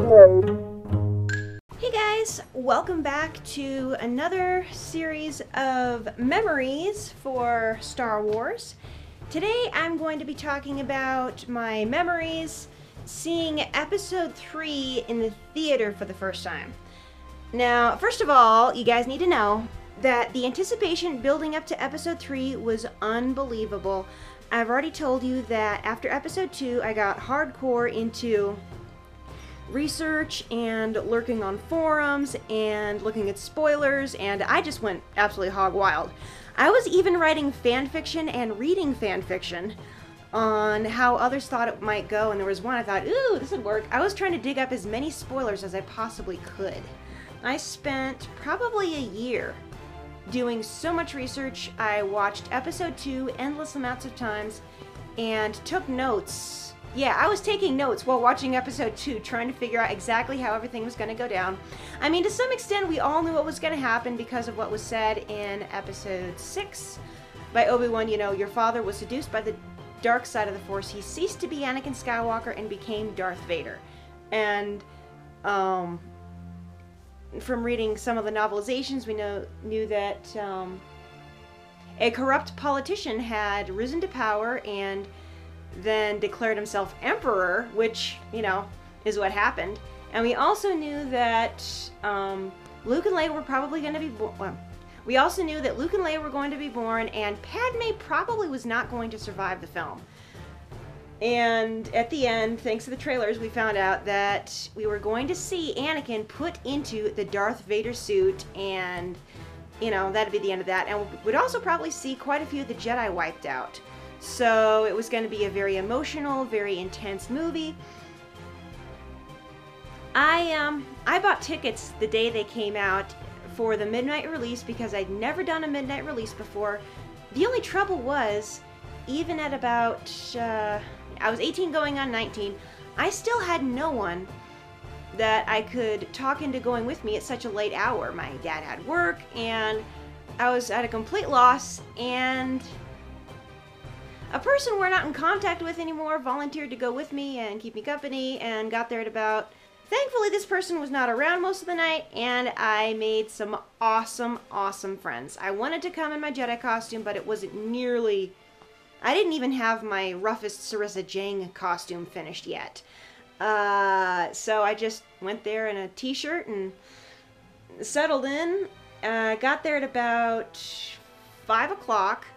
Hey guys, welcome back to another series of memories for Star Wars. Today I'm going to be talking about my memories seeing Episode 3 in the theater for the first time. Now, first of all, you guys need to know that the anticipation building up to Episode 3 was unbelievable. I've already told you that after Episode 2 I got hardcore into research and lurking on forums and looking at spoilers, and I just went absolutely hog wild. I was even writing fan fiction and reading fan fiction on how others thought it might go, and there was one I thought, ooh, this would work. I was trying to dig up as many spoilers as I possibly could. I spent probably a year doing so much research. I watched Episode 2 endless amounts of times and took notes. Yeah, I was taking notes while watching Episode 2, trying to figure out exactly how everything was going to go down. I mean, to some extent, we all knew what was going to happen because of what was said in Episode 6 by Obi-Wan. You know, your father was seduced by the dark side of the Force. He ceased to be Anakin Skywalker and became Darth Vader. And, from reading some of the novelizations, we knew that a corrupt politician had risen to power and then declared himself emperor, which, you know, is what happened. And we also knew that Luke and Leia were probably going to be born. Well, we also knew that Luke and Leia were going to be born, and Padme probably was not going to survive the film. And at the end, thanks to the trailers, we found out that we were going to see Anakin put into the Darth Vader suit, and, you know, that'd be the end of that. And we'd also probably see quite a few of the Jedi wiped out. So it was going to be a very emotional, very intense movie. I bought tickets the day they came out for the midnight release because I'd never done a midnight release before. The only trouble was, even at about, I was 18 going on 19, I still had no one that I could talk into going with me at such a late hour. My dad had work, and I was at a complete loss, and a person we're not in contact with anymore volunteered to go with me and keep me company, and got there at about... Thankfully, this person was not around most of the night, and I made some awesome, awesome friends. I wanted to come in my Jedi costume, but it wasn't nearly... I didn't even have my roughest Sarissa Jang costume finished yet. So I just went there in a t-shirt and settled in. Got there at about 5 o'clock.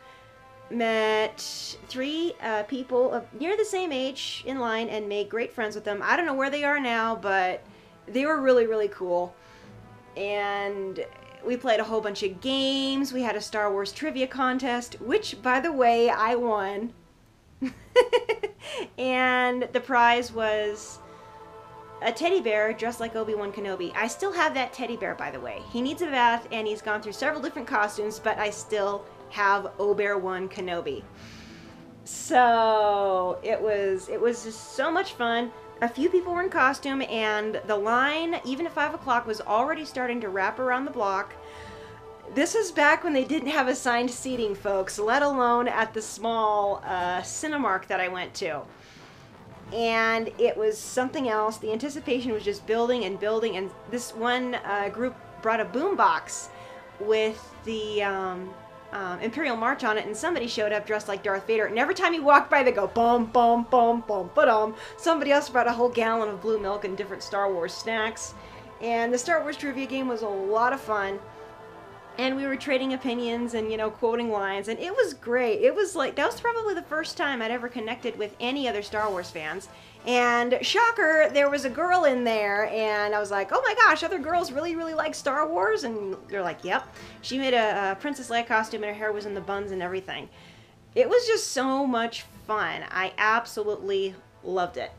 Met 3 people near the same age in line and made great friends with them. I don't know where they are now, but they were really, really cool. And we played a whole bunch of games. We had a Star Wars trivia contest, which, by the way, I won. And the prize was a teddy bear dressed like Obi-Wan Kenobi. I still have that teddy bear, by the way. He needs a bath, and he's gone through several different costumes, but I still have Obi-Wan Kenobi. So it was just so much fun. A few people were in costume, and the line, even at 5 o'clock, was already starting to wrap around the block. This was back when they didn't have assigned seating, folks, let alone at the small Cinemark that I went to. And it was something else. The anticipation was just building and building, and this one group brought a boombox with the Imperial March on it, and somebody showed up dressed like Darth Vader, and every time he walked by they go bum bum bum bum ba-dum. Somebody else brought a whole gallon of blue milk and different Star Wars snacks, and the Star Wars trivia game was a lot of fun, and we were trading opinions and, you know, quoting lines, and it was great. It was like, that was probably the first time I'd ever connected with any other Star Wars fans. And shocker, there was a girl in there, and I was like, oh my gosh, other girls really, really like Star Wars? And they're like, yep. She made a Princess Leia costume, and her hair was in the buns and everything. It was just so much fun. I absolutely loved it.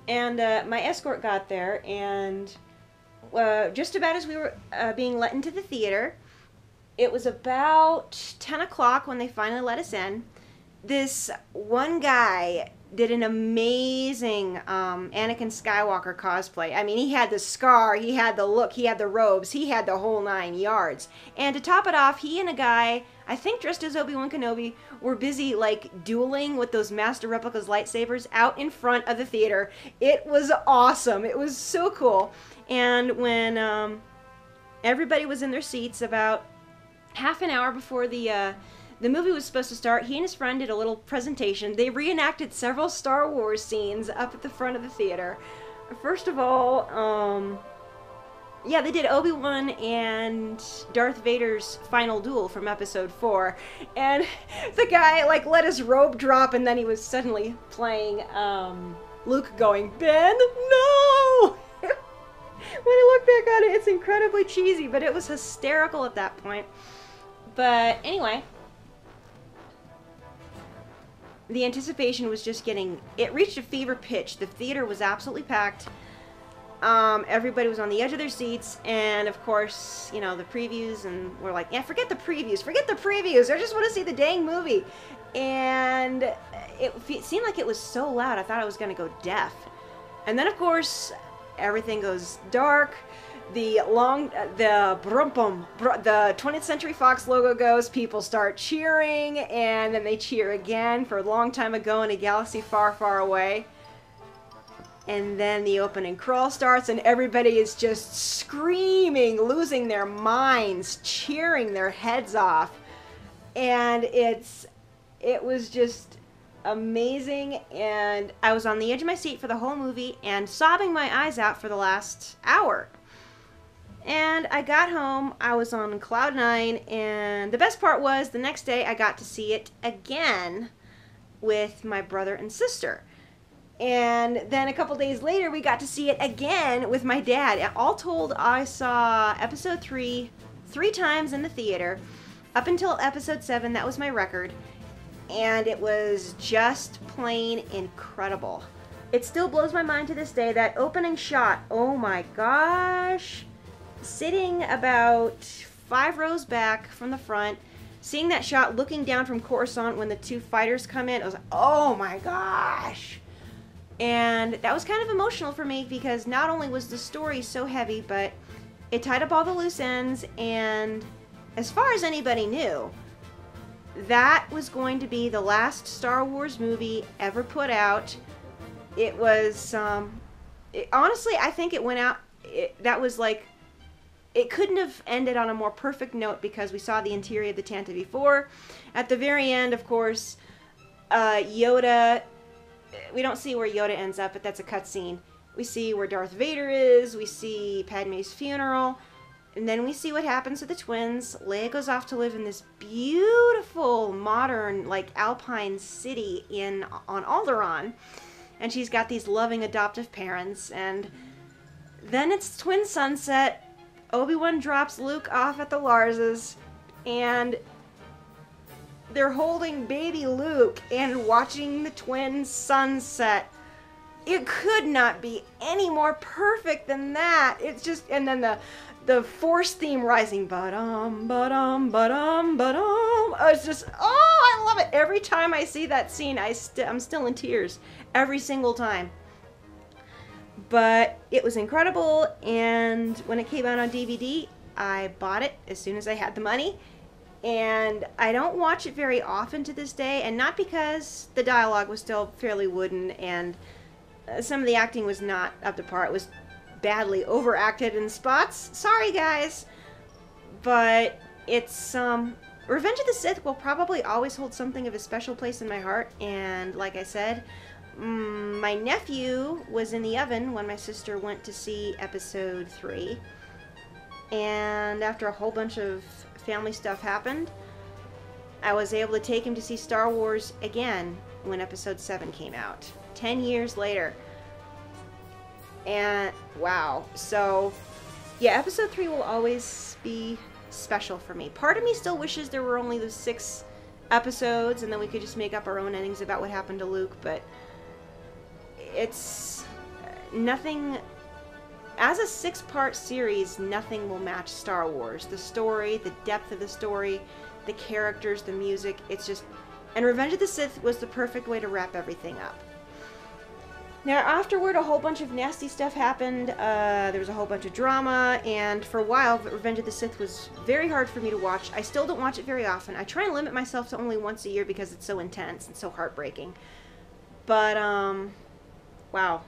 And my escort got there, and just about as we were being let into the theater, it was about 10 o'clock when they finally let us in. This one guy did an amazing Anakin Skywalker cosplay. I mean, he had the scar, he had the look, he had the robes, he had the whole 9 yards. And to top it off, he and a guy, I think dressed as Obi-Wan Kenobi, were busy like dueling with those Master Replicas lightsabers out in front of the theater. It was awesome. It was so cool. And when everybody was in their seats about half an hour before the movie was supposed to start, he and his friend did a little presentation. They reenacted several Star Wars scenes up at the front of the theater. First of all, yeah, they did Obi-Wan and Darth Vader's final duel from Episode 4. And the guy, like, let his robe drop, and then he was suddenly playing Luke going, "Ben, no!" When I look back on it, it's incredibly cheesy, but it was hysterical at that point. But anyway, the anticipation was just getting, it reached a fever pitch. The theater was absolutely packed. Everybody was on the edge of their seats, and of course, you know, the previews, and we're like, yeah, forget the previews, I just want to see the dang movie. And it seemed like it was so loud, I thought I was going to go deaf. And then, of course, everything goes dark. The 20th Century Fox logo goes, people start cheering, and then they cheer again for a long time ago in a galaxy far, far away. And then the opening crawl starts, and everybody is just screaming, losing their minds, cheering their heads off. And it was just amazing, and I was on the edge of my seat for the whole movie and sobbing my eyes out for the last hour. And I got home, I was on cloud 9, and the best part was the next day I got to see it again with my brother and sister. And then a couple days later we got to see it again with my dad. All told, I saw Episode 3 3 times in the theater. Up until Episode 7, that was my record. And it was just plain incredible. It still blows my mind to this day, that opening shot, oh my gosh. Sitting about 5 rows back from the front, seeing that shot looking down from Coruscant when the 2 fighters come in, I was like, oh my gosh. And that was kind of emotional for me, because not only was the story so heavy, but it tied up all the loose ends, and as far as anybody knew, that was going to be the last Star Wars movie ever put out. It was, honestly, I think it went out, that was like, it couldn't have ended on a more perfect note, because we saw the interior of the Tantive 4. At the very end, of course, Yoda, we don't see where Yoda ends up, but that's a cutscene. We see where Darth Vader is, we see Padme's funeral, and then we see what happens to the twins. Leia goes off to live in this beautiful, modern, like, alpine city on Alderaan, and she's got these loving adoptive parents, and then it's twin sunset. Obi-Wan drops Luke off at the Larses, and they're holding baby Luke and watching the twin sunset. It could not be any more perfect than that. It's just, and then the Force theme rising, ba-dum, ba-dum, ba-dum, ba-dum. It's just, oh, I love it. Every time I see that scene, I'm still in tears. Every single time. But it was incredible, and when it came out on DVD, I bought it as soon as I had the money. And I don't watch it very often to this day, and not because the dialogue was still fairly wooden and some of the acting was not up to par. It was badly overacted in spots. Sorry, guys. But it's, Revenge of the Sith will probably always hold something of a special place in my heart, and like I said, my nephew was in the oven when my sister went to see Episode 3, and after a whole bunch of family stuff happened, I was able to take him to see Star Wars again when Episode 7 came out, 10 years later. And wow, so yeah, Episode 3 will always be special for me. Part of me still wishes there were only those 6 episodes and then we could just make up our own endings about what happened to Luke, but it's nothing. As a 6-part series, nothing will match Star Wars. The story, the depth of the story, the characters, the music, it's just... And Revenge of the Sith was the perfect way to wrap everything up. Now, afterward, a whole bunch of nasty stuff happened. There was a whole bunch of drama, and for a while, Revenge of the Sith was very hard for me to watch. I still don't watch it very often. I try and limit myself to only once a year because it's so intense and so heartbreaking. But, wow.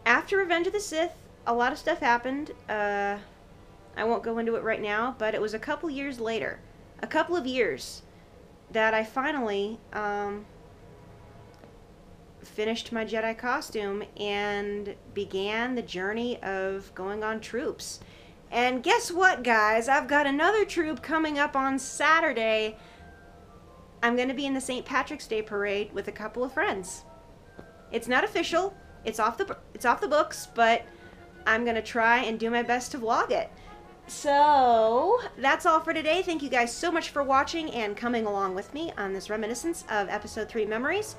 After Revenge of the Sith, a lot of stuff happened. I won't go into it right now, but it was a couple years later, a couple of years, that I finally, finished my Jedi costume and began the journey of going on troops. And guess what, guys? I've got another troop coming up on Saturday. I'm going to be in the St. Patrick's Day parade with a couple of friends. It's not official. It's off the books, but I'm going to try and do my best to vlog it. So, that's all for today. Thank you guys so much for watching and coming along with me on this reminiscence of Episode 3 Memories.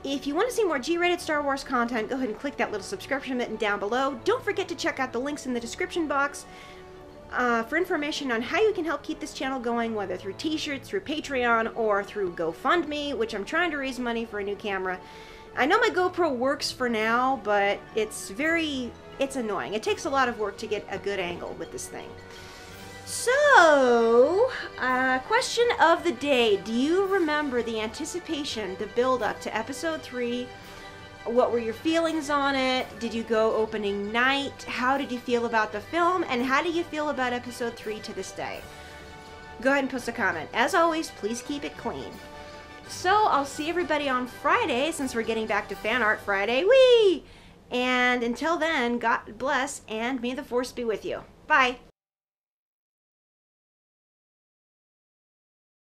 If you want to see more G-rated Star Wars content, go ahead and click that little subscription button down below. Don't forget to check out the links in the description box for information on how you can help keep this channel going, whether through t-shirts, through Patreon, or through GoFundMe, which I'm trying to raise money for a new camera. I know my GoPro works for now, but it's annoying. It takes a lot of work to get a good angle with this thing. So, question of the day. Do you remember the anticipation, the build-up to Episode 3? What were your feelings on it? Did you go opening night? How did you feel about the film? And how do you feel about Episode 3 to this day? Go ahead and post a comment. As always, please keep it clean. So, I'll see everybody on Friday, since we're getting back to Fan Art Friday. Whee! And until then, God bless, and may the Force be with you. Bye!